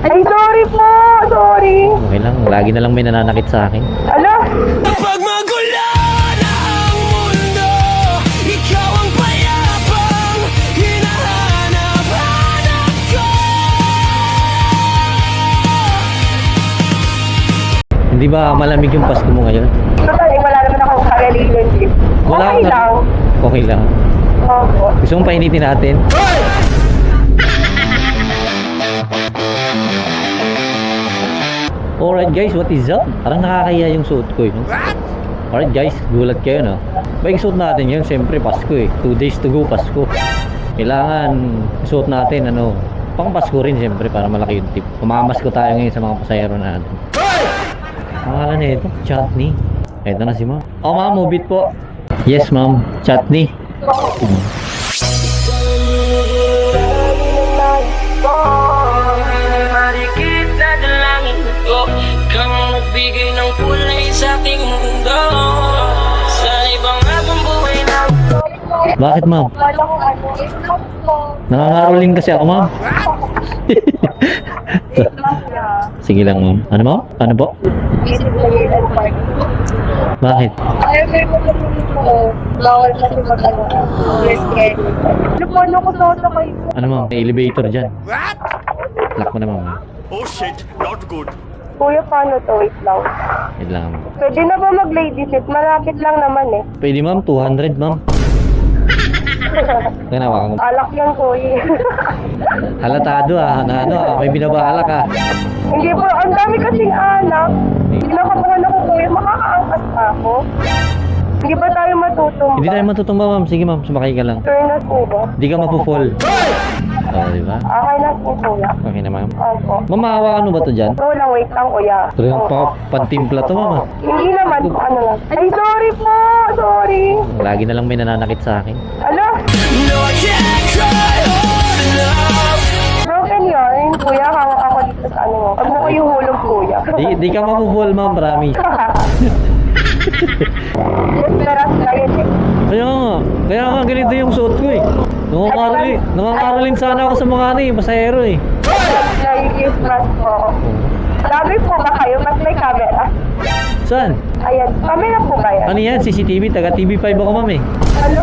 Ay, sorry po! Sorry! Okay lang, lagi na lang may nananakit sa akin. Ano? Kapag magulo na ang mundo, ikaw ang payapang hinahanap-hanap ko. Hindi ba malamig yung Pasko mo ngayon? Total, wala naman akong ka-relationship. Wala Okay ka- lang. Okay lang. Opo. Gusto mong painitin natin? Alright guys, what is up? Parang nakakaya yung suot ko no? Alright guys, gulat kayo no? Ba yung suot natin yun? Siyempre Pasko 2 days to go Pasko. Kailangan suot natin pang Pasko rin siyempre para malaki yung tip. Kumamasko tayo ngayon sa mga pasahero natin. Pangalan na ito, Chutney. Eto na si ma'am. Oh ma'am, move it po. Yes ma'am, Chutney. Marikit na dalangin ko, kang magbigay ng kulay sa ating mundo. Sa ibang habang buhay na Bakit ma'am? Wala kong ano. Ignore po. Nangangaroling kasi ako ma'am. Sige lang ma'am. Ano ma'am? Ano po? Isip ko yun ang part. Bakit? Ayaw kayo mag-ano po. Bawal kasi mag-ano. Reschedule. Ano po, ano ko sa kayo? Ano ma'am? May elevator dyan. Lock mo na ma'am. oh shit, not good. Kuya, paano to? Wait lang. Wait lang ma'am. Pwede na ba mag-lady sit? Malapit lang naman eh. Pwede ma'am, 200 ma'am. Kaya nawakan ko. Alak yan, kuya. Halatado may binabalak Hindi po, ang dami kasing anak. Kinakabahan ako, kuya. Makakaangkas pa ako. Hindi ba tayo matutumba? Hindi tayo matutumba ma'am. Sige ma'am, sumakay ka lang. Turn na po ba? Hindi ka mapufall. Oo, di ba? Okay na po, kuya. Okay na ma'am. Opo. Ma'am, mahawakan mo ba to dyan? So lang, wait lang, kuya. Ito yung pantimpla to ma'am. Hindi naman po, ano lang. Ay, sorry po! Sorry! Lagi na lang may nananakit sa akin. Ano? No, I can't cry hard enough. Broken yarn, kuya. Hawak ako dito sa ano mo. Huwag mo kayo hulog, kuya. Di ka mapufall ma'am, promise. Desperas na yun eh. Kaya nga ganito yung suot ko Nangangaroling sana ako sa mga pasahero Nai-use mask po. Sabi po ba kayo? Mas may camera. Saan? Ayan, camera po ba yan? Ano yan? CCTV? Taga TV5 ako ma'am Ano?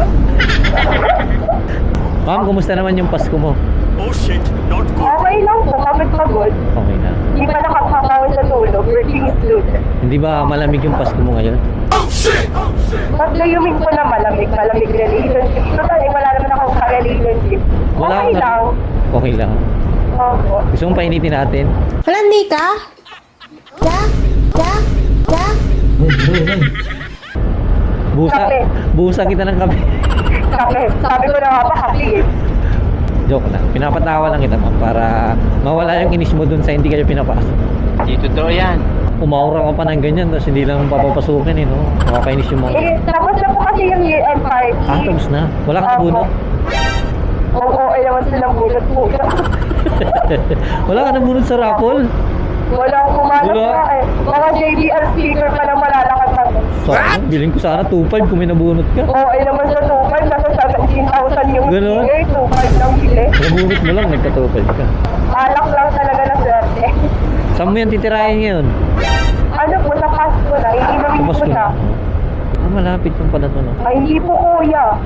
Ma'am, kumusta naman yung Pasko mo? Oh shit, not good. Okay lang po, kapit pagod. Okay na. Hindi pa nakakakawin sa tulog. Working student. Hindi ba malamig yung Pasko mo ngayon? Mas layumin ko na malamig relationship. Total, wala naman akong ka-relationship. Okay ka- lang. Okay lang. Opo. Gusto mong painitin natin? Holandi ka? Ja? Busa. Kape. Busa kita ng kape. Sabi ko na nga ba kasi Joke lang. Pinapatawa lang kita ma'am para mawala yung inis mo dun sa hindi kayo pinapasok. Di totoo yan. Umaura ka pa ng ganyan tapos hindi lang papapasukin Nakakainis yung mga... tapos na po kasi yung year-end party. Tapos na. Wala kang bunot. Oo, naman silang bunot po. Wala ka nang bunot sa raffle. Wala akong kumalat Wala. na eh. Mga JBL speaker pa lang malalakad na. Sayang, biling ko sana 2.5 kung may nabunot ka. Oo, naman sa 2.5, nasa 17,000 yung Ganon? bili. 2.5 lang bili. Nabunot mo lang, nagka-2.5 ka. Alak lang talaga na swerte. Saan mo yan titirahin ngayon? Ano po, sa Pasko na, iinumin ko Pasko na. na. Malapit yung pala to Ay, hindi po kuya.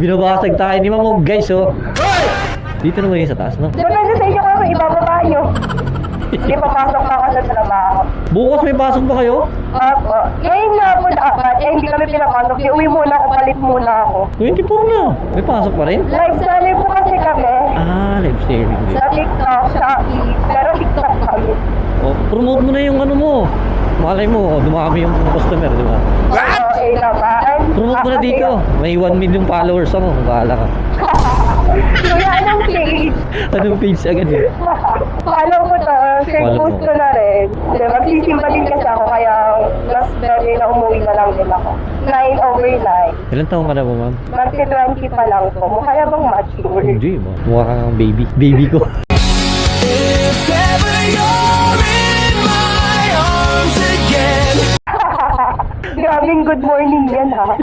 Binabasag tayo ni Mamog guys Dito naman yung sa taas no? Depende sa inyo kung ibababa nyo. Hindi papasok na ako sa trabaho. Bukas may pasok ba kayo? Opo. Ngayon nga po dapat, hindi kami pinapasok. Uwi muna ako, palit muna ako. 24 na. May pasok pa rin? Live selling po kasi kami. Live streaming din. Sa TikTok, sa pero TikTok kami. Promote mo na yung ano mo. Malay mo, dumami yung customer, di ba? Oo, naman. Promote mo na dito. May 1 million followers ako. Bahala ka. Kuya, anong page? Anong page agad eh? Follow ko to. Share Follow post mo. ko na rin. Magsisimba din kasi ako, kaya last Friday na umuwi na lang din ako. 9/9. Ilan taong ka na po, ma'am? Magti-20 pa lang po. Mukha na bang mature? Hindi ba? Mukha kang baby. Baby ko. If ever you're in my arms again. Grabe sinasabing good morning yan ha.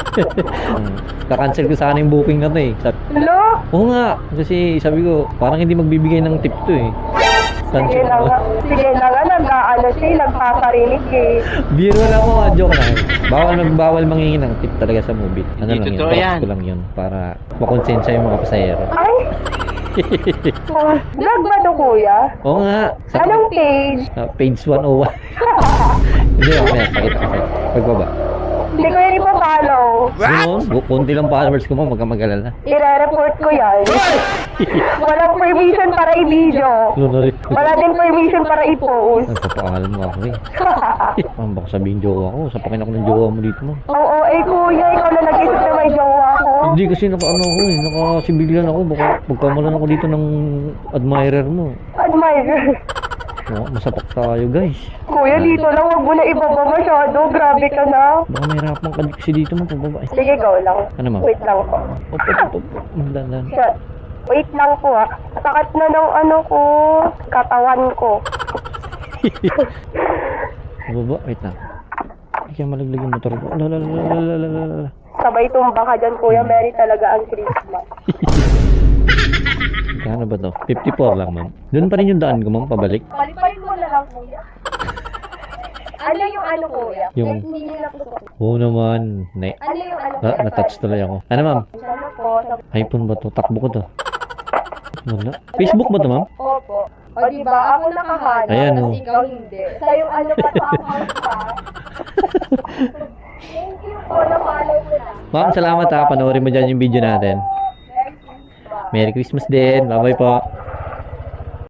Kakancel ko sana yung booking na to eh. Hello? Oo nga, kasi sabi ko, parang hindi magbibigay ng tip to eh. Sige na nga. Sige na nga, nag-ano siya, nagpaparinig eh. Biro lang ako, joke lang. Bawal mangingi ng tip talaga sa movie. Ano lang yun, totoo box yan. ko lang yun para makonsensya yung mga pasahero. Ay! Vlog ba to kuya? Oo nga. Anong page? Page 101. Hindi, mamaya, pakita ko sa'yo. Pagbaba. Hindi ko yan ipapollow. Ano, kunti lang followers ko mo, magkamagalala. I-report ko yan. Walang permission para i-video. Wala din permission para i-post. Nagpapaalam mo ako eh. Baka sabihin jowa ko, sapakin ako ng jowa mo dito mo. Oo, kuya, ikaw na nag-isip na may jowa ko. Hindi kasi naka-ano ako eh, nakasibilan ako. Baka pagkamalan ako dito ng admirer mo. Admire. Oh, masapak tayo guys. Kuya, dito lang, wag mo na ibaba masyado. Grabe ka na. Baka mahirapan ka kasi dito mo pababa eh. Sige, go lang. Ano ma'am? Wait lang po. Op. Dandan. Shit. Wait lang po ah. Sakat na ng ano ko, katawan ko. Pababa, wait lang. Hindi kaya malaglag yung motor ko. Lalalala. Sabay tumba ka dyan, kuya. Merry talaga ang Christmas. Kano ba to? 54 lang ma'am. Doon pa rin yung daan ko ma'am, pabalik. Paliparin mo na lang, kuya. Ano yung ano, kuya? Yung- Hindi nyo na gusto. Oo naman. Ano yung ano? Na-touch tuloy ako. Ano ma'am? Ano po? iPhone ba to? Takbo ko to. Wala. Facebook ba to ma'am? Opo. O diba, ako nakahanap, Ayan, tapos oh. ikaw hindi. Sa yung ano pa sa account pa. Thank you po, na-follow ko na. Ma'am, salamat ha. Panoorin mo dyan yung video natin. Merry Christmas din. Bye-bye po.